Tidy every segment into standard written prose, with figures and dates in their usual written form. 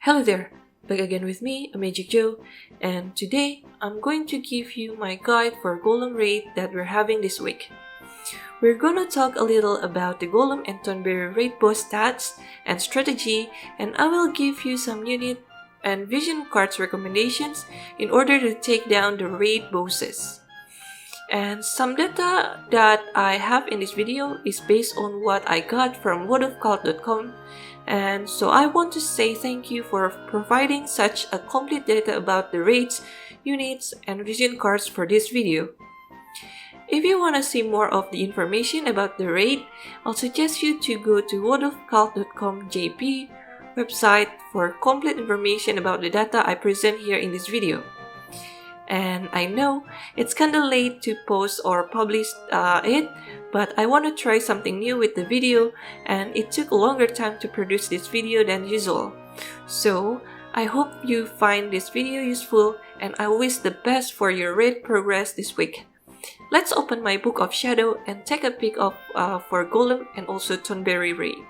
Hello there, back again with me, Magic Joe, and today I'm going to give you my guide for Golem raid that we're having this week. We're gonna talk a little about the Golem and Tonberry raid boss stats and strategy, and I will give you some unit and vision cards recommendations in order to take down the raid bosses. And some data that I have in this video is based on what I got from wordofcult.com, and so I want to say thank you for providing such a complete data about the raids, units, and vision cards for this video. If you want to see more of the information about the raid, I'll suggest you to go to wordofcult.com JP website for complete information about the data I present here in this video. And I know it's kinda late to post or publish it, but I want to try something new with the video, and it took a longer time to produce this video than usual. So I hope you find this video useful, and I wish the best for your raid progress this week. Let's open my Book of Shadow and take a peek of for Golem and also Tonberry raid.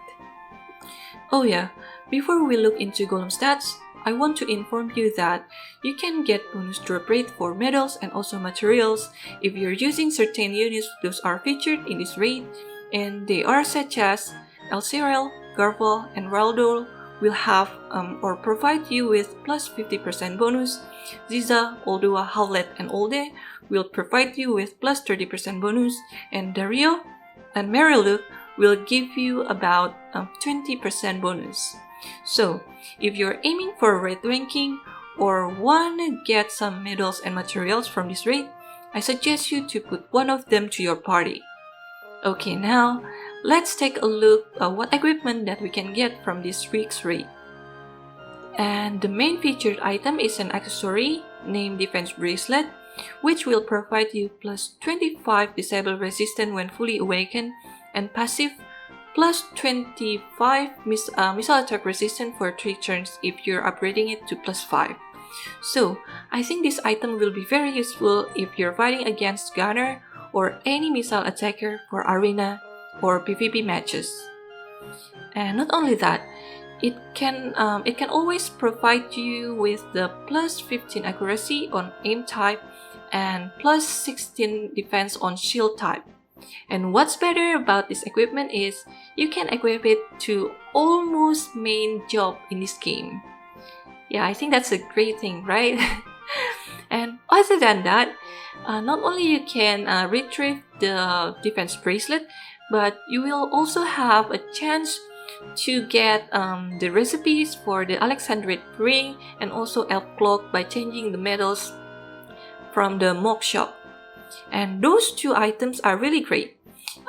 Oh yeah, before we look into Golem stats, I want to inform you that you can get bonus drop rate for medals and also materials if you're using certain units those are featured in this raid, and they are such as Elcirel, Garval, and Raldol will have or provide you with plus 50% bonus. Ziza, Oldua, Howlet, and Olde will provide you with plus 30% bonus, and Dario and Mariluk will give you about 20% bonus. So, if you're aiming for raid ranking or want to get some medals and materials from this raid, I suggest you to put one of them to your party. Okay, now let's take a look at what equipment that we can get from this week's raid. And the main featured item is an accessory named Defense Bracelet, which will provide you plus 25 disable resistance when fully awakened, and passive plus 25 missile attack resistance for 3 turns if you're upgrading it to plus 5. So, I think this item will be very useful if you're fighting against Gunner or any missile attacker for arena or PvP matches. And not only that, it can always provide you with the plus 15 accuracy on aim type and plus 16 defense on shield type. And what's better about this equipment is you can equip it to almost main job in this game. Yeah, I think that's a great thing, right? And other than that, not only you can retrieve the defense bracelet, but you will also have a chance to get the recipes for the Alexandrite ring and also elf cloak by changing the medals from the mock shop. And those two items are really great.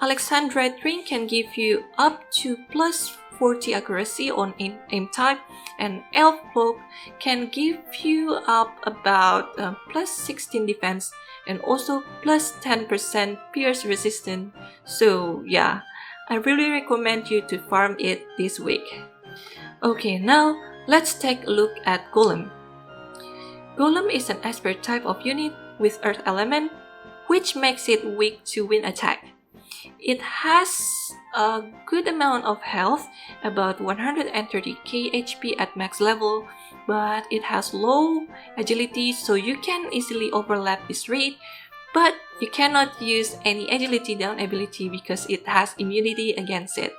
Alexandrite ring can give you up to plus 40 accuracy on aim type, and elf cloak can give you up about plus 16 defense and also plus 10% pierce resistance. So yeah, I really recommend you to farm it this week. Okay, now let's take a look at Golem. Golem is an esper type of unit with earth element, which makes it weak to wind attack. It has a good amount of health, about 130k HP at max level, but it has low agility, so you can easily overlap this raid, but you cannot use any agility down ability because it has immunity against it.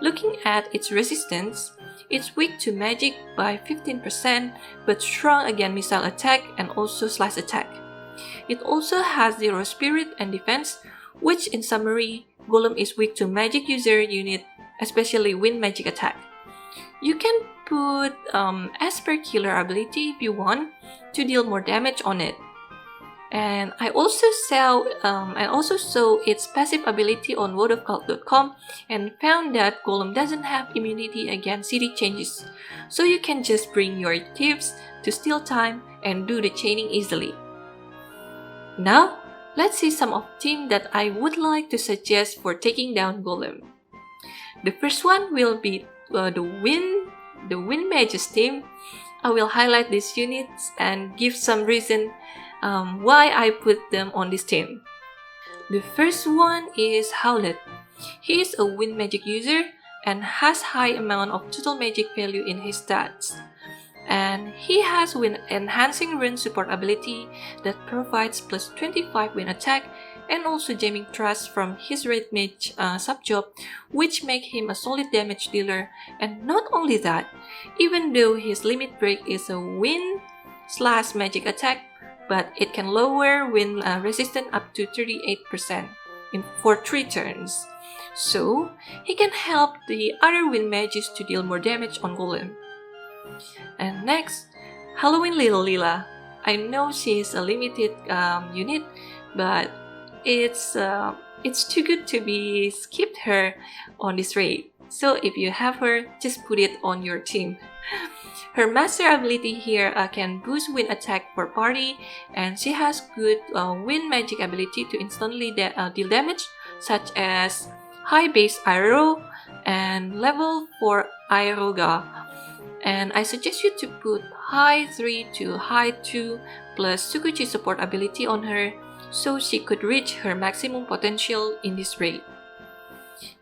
Looking at its resistance, it's weak to magic by 15%, but strong against missile attack and also slice attack. It also has 0 spirit and defense, which in summary, Golem is weak to magic user unit, especially wind magic attack. You can put Esper Killer ability if you want to deal more damage on it. And I also saw its passive ability on wordofcult.com and found that Golem doesn't have immunity against city changes, so you can just bring your thieves to steal time and do the chaining easily. Now, let's see some of the teams that I would like to suggest for taking down Golem. The first one will be the Wind Mages team. I will highlight these units and give some reason why I put them on this team. The first one is Howlet. He is a wind magic user and has high amount of total magic value in his stats. And he has Wind Enhancing Rune support ability that provides plus 25 wind attack and also Jamming Thrust from his Red Mage subjob, which make him a solid damage dealer. And not only that, even though his limit break is a wind/magic attack, but it can lower wind resistance up to 38% for 3 turns. So he can help the other wind mages to deal more damage on Golem. And next, Halloween Little Lila. I know she is a limited unit, but it's too good to be skipped her on this raid. So if you have her, just put it on your team. Her master ability here can boost wind attack for party, and she has good wind magic ability to instantly deal damage, such as high base Aero and level 4 Aeroga. And I suggest you to put high 3 to high 2 plus Sukuchi support ability on her so she could reach her maximum potential in this raid.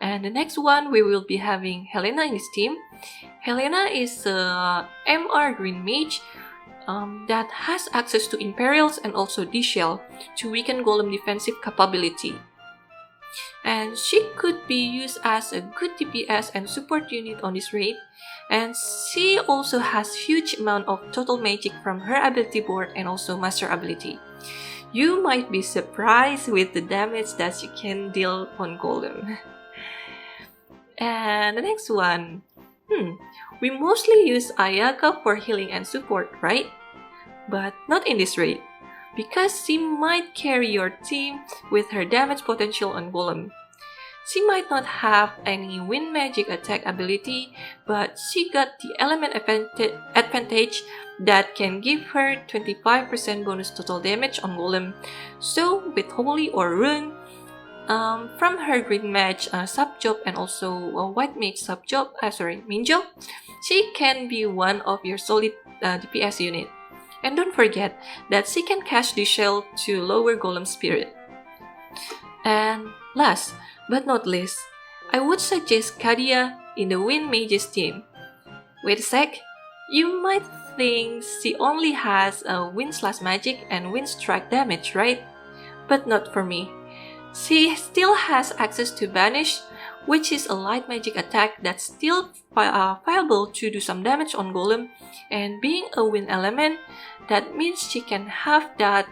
And the next one, we will be having Helena in this team. Helena is a MR Green Mage that has access to Imperials and also D-Shell to weaken Golem defensive capability. And she could be used as a good DPS and support unit on this raid. And she also has huge amount of total magic from her ability board and also master ability. You might be surprised with the damage that she can deal on Golem. And the next one, we mostly use Ayaka for healing and support, right? But not in this raid, because she might carry your team with her damage potential on Golem. She might not have any wind magic attack ability, but she got the element advantage that can give her 25% bonus total damage on Golem. So with Holy or Rune, from her Green Mage subjob and also a White Mage subjob, main job, she can be one of your solid DPS unit. And don't forget that she can cast the shell to lower Golem spirit. And last but not least, I would suggest Kadia in the Wind Mages team. Wait a sec, you might think she only has a wind/magic and wind strike damage, right? But not for me. She still has access to Banish, which is a light magic attack that's still viable to do some damage on Golem, and being a wind element, that means she can have that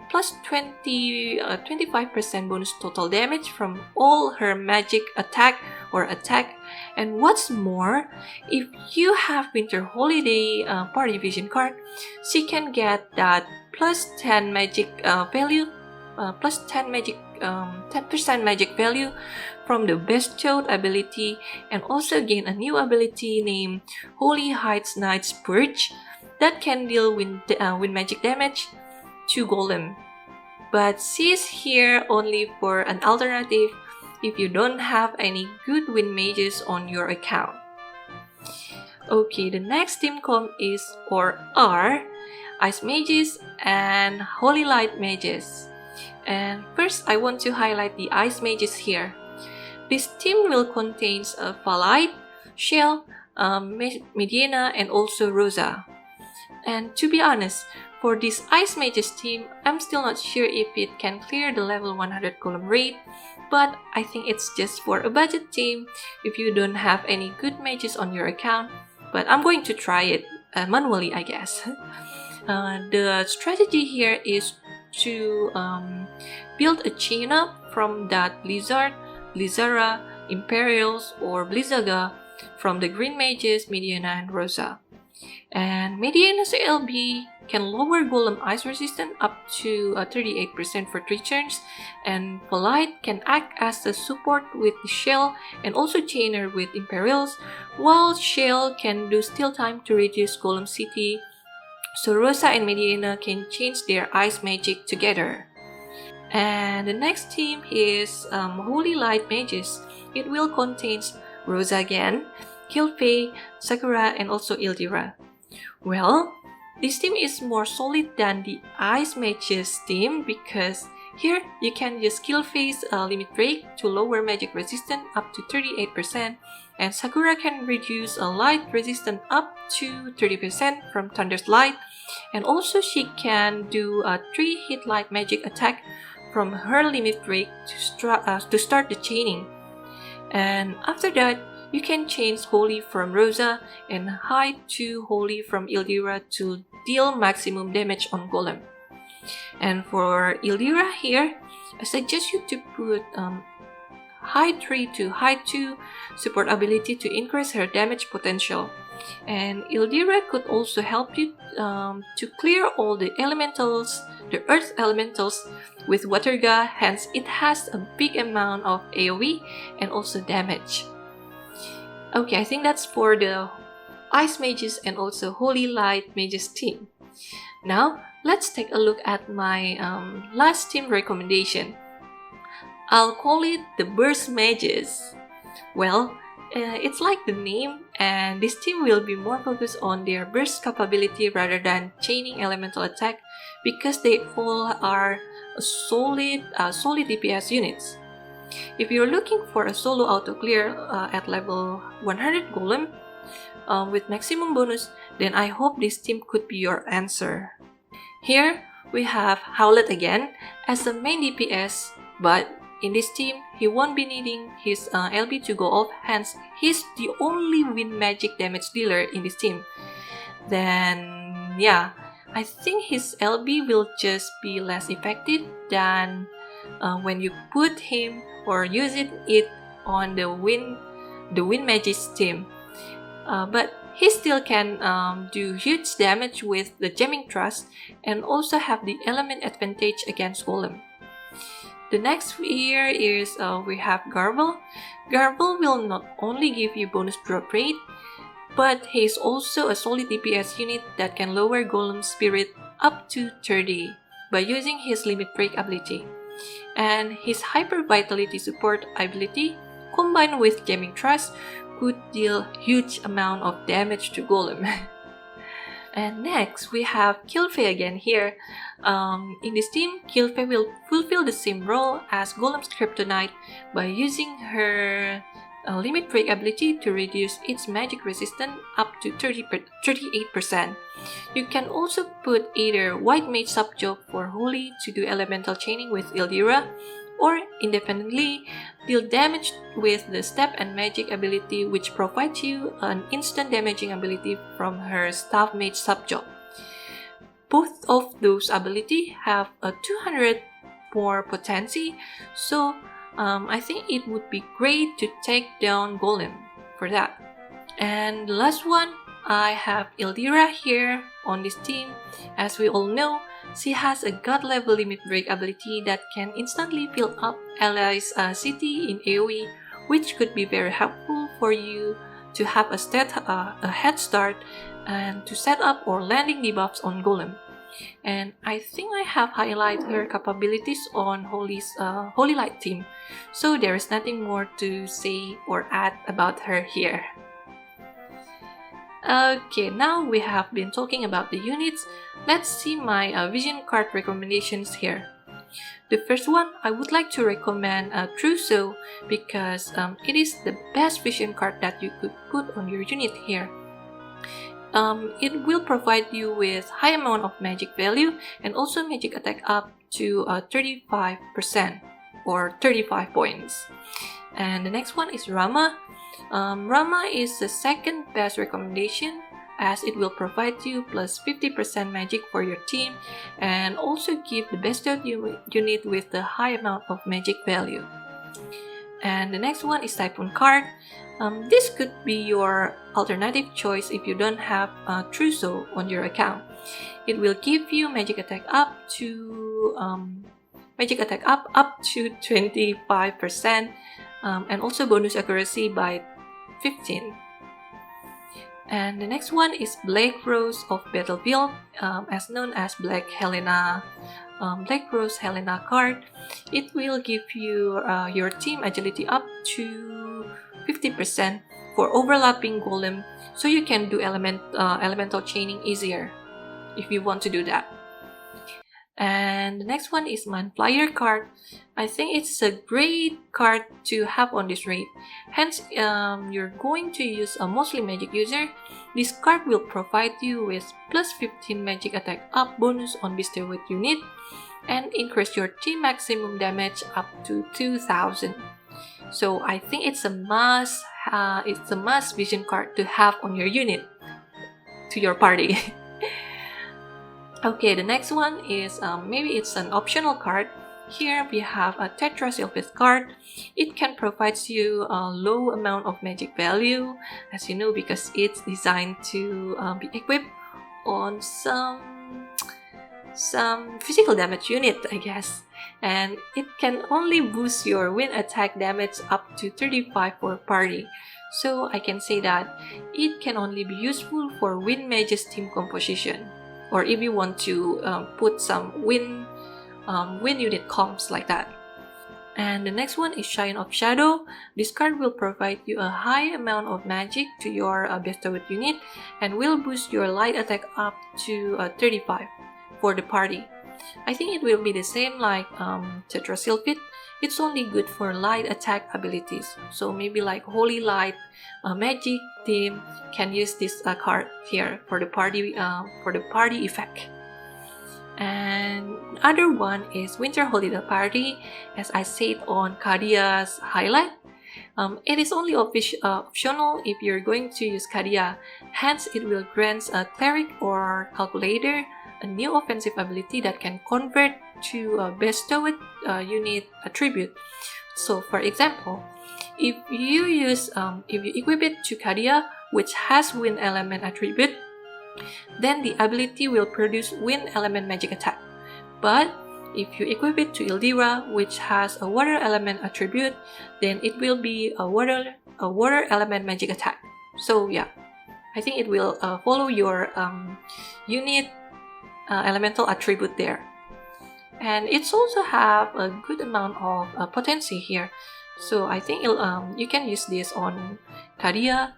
plus 25% bonus total damage from all her magic attack. And what's more, if you have Winter Holiday Party Vision card, she can get that plus 10 magic value, plus 10 magic 10% magic value from the bestowed ability, and also gain a new ability named Holy Heights Knight's Purge that can deal with magic damage to Golem. But she is here only for an alternative if you don't have any good wind mages on your account. Okay, the next team comp is or are Ice Mages and Holy Light Mages. And first, I want to highlight the Ice Mages here. This team will contain Falite, Shell, Mediana, and also Rosa. And to be honest, for this Ice Mages team, I'm still not sure if it can clear the level 100 Golem raid, but I think it's just for a budget team if you don't have any good mages on your account. But I'm going to try it manually, I guess. The strategy here is to build a chain up from that Blizzard, Blizzara, Imperials, or Blizzaga from the Green Mages, Mediana, and Rosa. And Mediana's LB can lower Golem Ice resistance up to 38% for 3 turns, and Polite can act as a support with the Shell and also Chainer with Imperials, while Shell can do steal time to reduce Golem CT, so Rosa and Mediana can change their ice magic together. And the next team is Holy Light Mages. It will contain Rosa again, Kilpei, Sakura, and also Ildira. Well, this team is more solid than the Ice Mages team because Here, you can use Skill Phase Limit Break to lower magic resistance up to 38%, and Sakura can reduce light resistance up to 30% from Thunder's Light, and also she can do a 3 hit light magic attack from her limit break to start the chaining. And after that, you can change Holy from Rosa and Hide to Holy from Ildira to deal maximum damage on Golem. And for Ildira here, I suggest you to put Hide 3 to Hide 2 support ability to increase her damage potential. And Ildira could also help you to clear all the elementals, the earth elementals with Waterga, hence it has a big amount of AoE and also damage. Okay, I think that's for the Ice Mages and also Holy Light Mages team. Now, let's take a look at my last team recommendation. I'll call it the Burst Mages. Well, it's like the name, and this team will be more focused on their burst capability rather than chaining elemental attack because they all are solid DPS units. If you're looking for a solo auto clear at level 100 Golem with maximum bonus, then I hope this team could be your answer. Here we have Howlet again as a main DPS, but in this team, he won't be needing his LB to go off, hence he's the only win magic damage dealer in this team. Then yeah, I think his LB will just be less effective than when you put him or use it on the win magic team. But he still can do huge damage with the Jamming Thrust and also have the element advantage against Golem. The next here is we have Garble. Garble will not only give you bonus drop rate, but he is also a solid DPS unit that can lower Golem's spirit up to 30 by using his limit break ability. And his hyper vitality support ability combined with Jamming Thrust could deal huge amount of damage to Golem. And next, we have Kilfe again here. In this team, Kilfe will fulfill the same role as Golem's Kryptonite by using her limit break ability to reduce its magic resistance up to 38%. You can also put either White Mage subjob for Holy to do elemental chaining with Ildira, or independently deal damage with the Step and Magic ability, which provides you an instant damaging ability from her Staff Mage subjob. Both of those abilities have a 200 more potency, so I think it would be great to take down Golem for that. And the last one, I have Ildira here on this team. As we all know, she has a god level limit break ability that can instantly fill up allies' city in AoE, which could be very helpful for you to have a head start and to set up or landing debuffs on Golem. And I think I have highlighted her capabilities on Holy Light team, so there is nothing more to say or add about her here. Okay, now we have been talking about the units. Let's see my vision card recommendations here. The first one, I would like to recommend Trousseau because it is the best vision card that you could put on your unit here. It will provide you with high amount of magic value and also magic attack up to 35% or 35 points. And the next one is Rama. Rama is the second best recommendation as it will provide you plus 50% magic for your team and also give the bestowed unit with the high amount of magic value. And the next one is Typhoon card. This could be your alternative choice if you don't have Trousseau on your account. It will give you magic attack up to 25% and also bonus accuracy by 15. And the next one is Black Rose of Battlefield, as known as Black Rose Helena card. It will give you your team agility up to 50% for overlapping Golem, so you can do elemental chaining easier if you want to do that. And the next one is Manflyer card. I think it's a great card to have on this raid. Hence, you're going to use a mostly magic user. This card will provide you with plus 15 magic attack up bonus on bestowed unit and increase your team maximum damage up to 2000. So I think it's a must. It's a must vision card to have on your unit, to your party. Okay, the next one is maybe it's an optional card. Here we have a Tetra Sylphid card. It can provide you a low amount of magic value, as you know, because it's designed to be equipped on some physical damage unit, I guess. And it can only boost your wind attack damage up to 35 for party. So I can say that it can only be useful for wind mages team composition, or if you want to put some wind unit comps like that. And the next one is Shine of Shadow. This card will provide you a high amount of magic to your bestowed unit and will boost your light attack up to 35 for the party. I think it will be the same like Tetra Sylphid. It's only good for light attack abilities. So maybe like Holy Light magic team can use this card here for the party effect. And other one is Winter Holiday Party. As I said on Kadia's highlight, it is only optional if you're going to use Kadia. Hence, it will grant a Cleric or Calculator a new offensive ability that can convert to a bestowed unit attribute. So, for example, if you equip it to Kadia, which has Wind Element attribute, then the ability will produce Wind Element magic attack. But if you equip it to Ildira, which has a Water Element attribute, then it will be a Water Element magic attack. So yeah, I think it will follow your unit elemental attribute there. And it's also have a good amount of potency here. So I think you can use this on Kadia,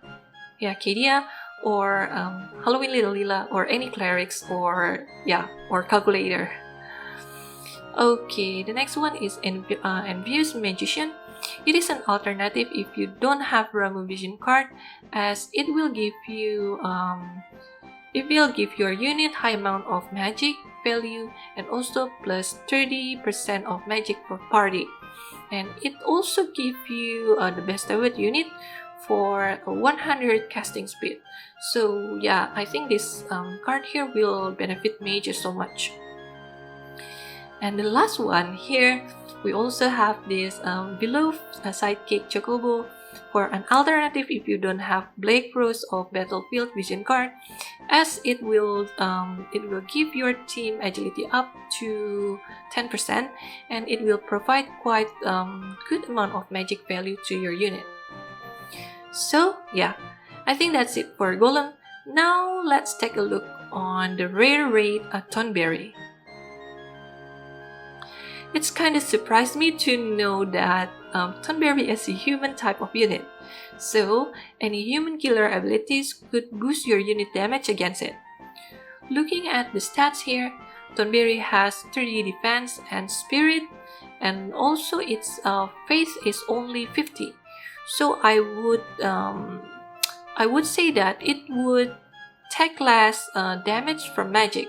or Halloween Little Lila, or any clerics, or calculator. Okay, the next one is Envious Magician. It is an alternative if you don't have Ramu Vision card, as it will give you your unit high amount of magic value and also plus 30% of magic per party. And it also gives you the bestowed unit for 100 casting speed. So yeah, I think this card here will benefit mages so much. And the last one here, we also have this below Sidekick Chocobo for an alternative if you don't have Blake Rose of Battlefield Vision card, as it will give your team agility up to 10% and it will provide quite good amount of magic value to your unit. So yeah, I think that's it for Golem. Now let's take a look on the rare raid at Tonberry. It's kind of surprised me to know that Tonberry is a human type of unit, so any human killer abilities could boost your unit damage against it. Looking at the stats here, Tonberry has 30 defense and spirit, and also its faith is only 50. So I would say that it would take less damage from magic.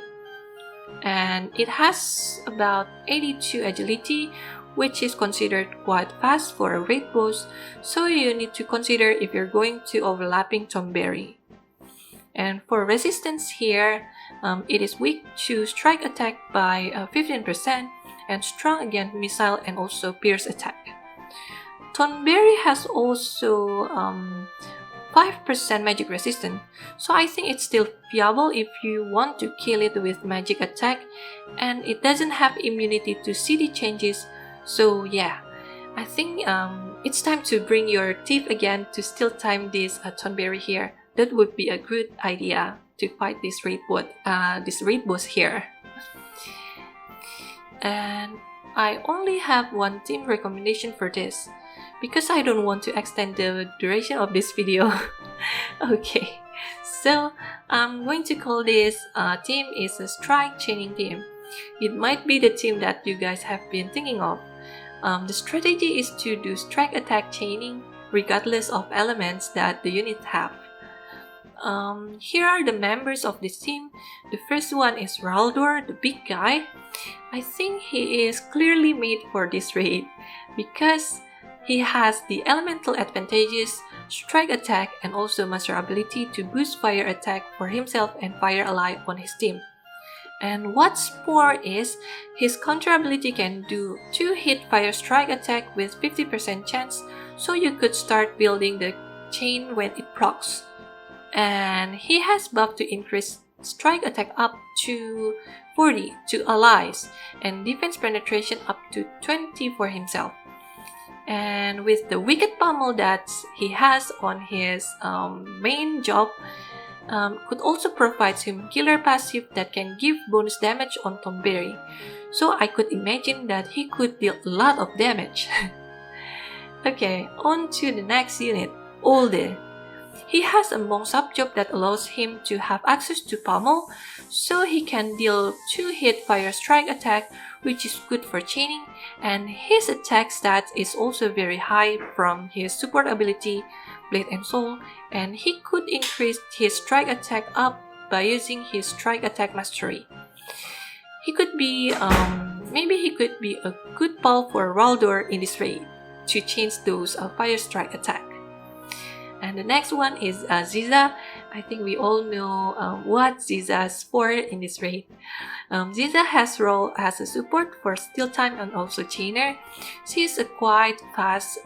And it has about 82 agility, which is considered quite fast for a raid boss, so you need to consider if you're going to overlapping Tonberry. And for resistance here, it is weak to strike attack by 15% and strong against missile and also pierce attack. Tonberry has also 5% magic resistance, so I think it's still viable if you want to kill it with magic attack, and it doesn't have immunity to CD changes. So yeah, I think it's time to bring your thief again to still time this Tonberry here. That would be a good idea to fight this raid boss here. And I only have one team recommendation for this, because I don't want to extend the duration of this video. Okay, so I'm going to call this team is a strike chaining team. It might be the team that you guys have been thinking of. The strategy is to do strike attack chaining regardless of elements that the unit have. Here are the members of this team. The first one is Raldor, the big guy. I think he is clearly made for this raid because he has the elemental advantages, strike attack, and also master ability to boost fire attack for himself and fire ally on his team. And what's more is, his counter ability can do 2-hit fire strike attack with 50% chance, so you could start building the chain when it procs. And he has buff to increase strike attack up to 40 to allies, and defense penetration up to 20 for himself. And with the wicked pummel that he has on his main job, could also provide him killer passive that can give bonus damage on Tonberry. So I could imagine that he could deal a lot of damage. Okay, on to the next unit, Olde. He has a monk sub-job that allows him to have access to pummel, so he can deal 2-hit fire strike attack, which is good for chaining, and his attack stats is also very high from his support ability, Blade and Soul, and he could increase his strike attack up by using his strike attack mastery. He could be, maybe he could be a good pal for Raldor in this raid to change those fire strike attack. And the next one is Ziza. I think we all know what Ziza's for in this raid. Ziza has role as a support for steal time and also chainer. She is a quite fast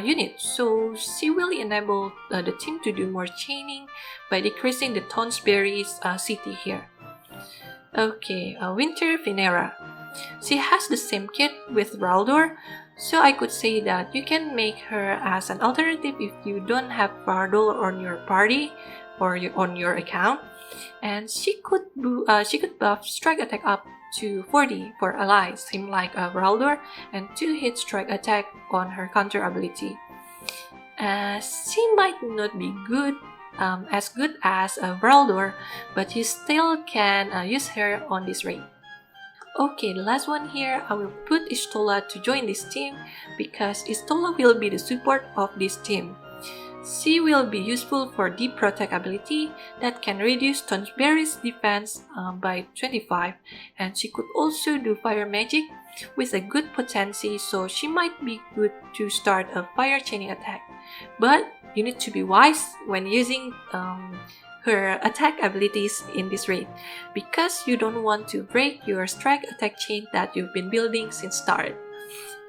unit, so she will enable the team to do more chaining by decreasing the Tonberry's CT here. Okay, Winter Venera. She has the same kit with Raldor, so I could say that you can make her as an alternative if you don't have Raldor on your party or on your account, and she could buff strike attack up to 40 for allies, same like Raldor, and 2-hit strike attack on her counter ability. She might not be as good as Raldor, but you still can use her on this raid. Okay, the last one here, I will put Istola to join this team because Istola will be the support of this team. She will be useful for deep protect ability that can reduce Tonberry's defense by 25, and she could also do fire magic with a good potency, so she might be good to start a fire chaining attack. But you need to be wise when using her attack abilities in this raid, because you don't want to break your strike attack chain that you've been building since start.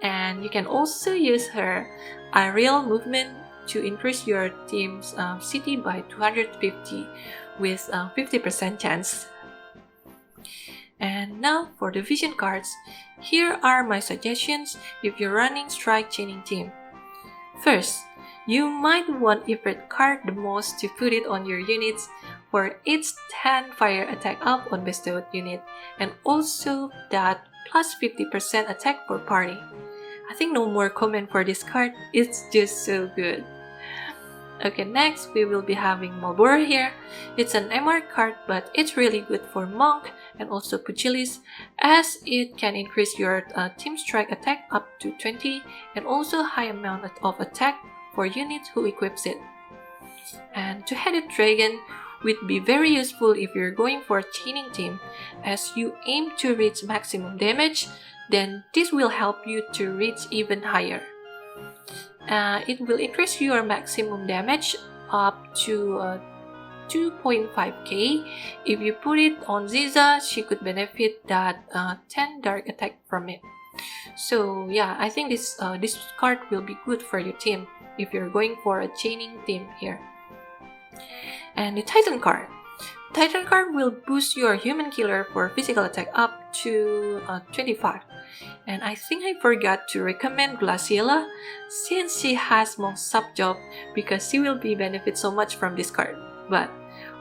And you can also use her aerial movement to increase your team's CT by 250 with 50% chance. And now for the vision cards, here are my suggestions if you're running strike chaining team. First, you might want Ifrit card the most to put it on your units for its 10 fire attack up on bestowed unit, and also that plus 50% attack for party. I think no more comment for this card, it's just so good. Okay, next we will be having Malboro here. It's an MR card, but it's really good for Monk and also Pugilis, as it can increase your team strike attack up to 20 and also high amount of attack for units who equips it. And Two-Headed Dragon would be very useful if you're going for a chaining team, as you aim to reach maximum damage, then this will help you to reach even higher. It will increase your maximum damage up to 2.5k. If you put it on Ziza, she could benefit that 10 dark attack from it. So yeah, I think this card will be good for your team if you're going for a chaining team here. And the Titan card. Titan card will boost your human killer for physical attack up to 25. And I think I forgot to recommend Glaciella since she has Monk sub-job, because she will be benefit so much from this card. But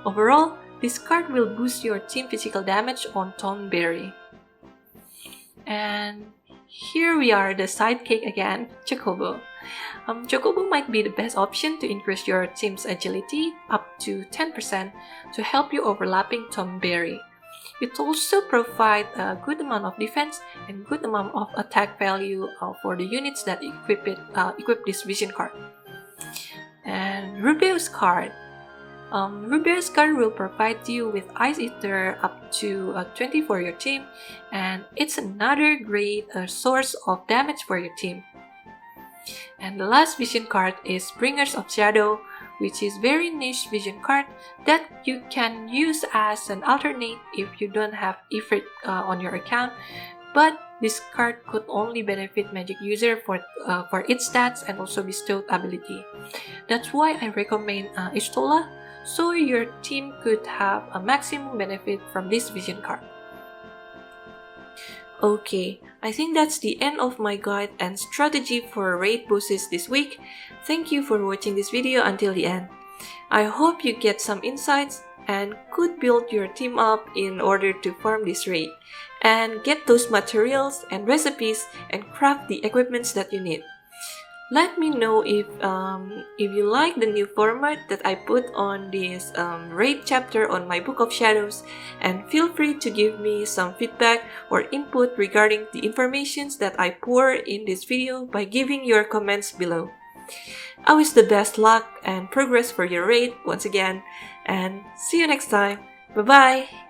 overall, this card will boost your team physical damage on Tonberry. And here we are, the sidekick again, Chocobo. Chocobo might be the best option to increase your team's agility up to 10% to help you overlapping Tonberry. It also provides a good amount of defense and good amount of attack value for the units that equip this vision card. And Rubeus card. Rubeus card will provide you with Ice Eater up to 20 for your team, and it's another great source of damage for your team. And the last vision card is Bringers of Shadow, which is very niche vision card that you can use as an alternate if you don't have Ifrit on your account. But this card could only benefit magic user for its stats and also bestowed ability. That's why I recommend Ishtola, so your team could have a maximum benefit from this vision card. Okay, I think that's the end of my guide and strategy for raid bosses this week. Thank you for watching this video until the end. I hope you get some insights and could build your team up in order to farm this raid and get those materials and recipes and craft the equipments that you need. Let me know if you like the new format that I put on this raid chapter on my Book of Shadows, and feel free to give me some feedback or input regarding the informations that I pour in this video by giving your comments below. I wish the best luck and progress for your raid once again, and see you next time. Bye bye!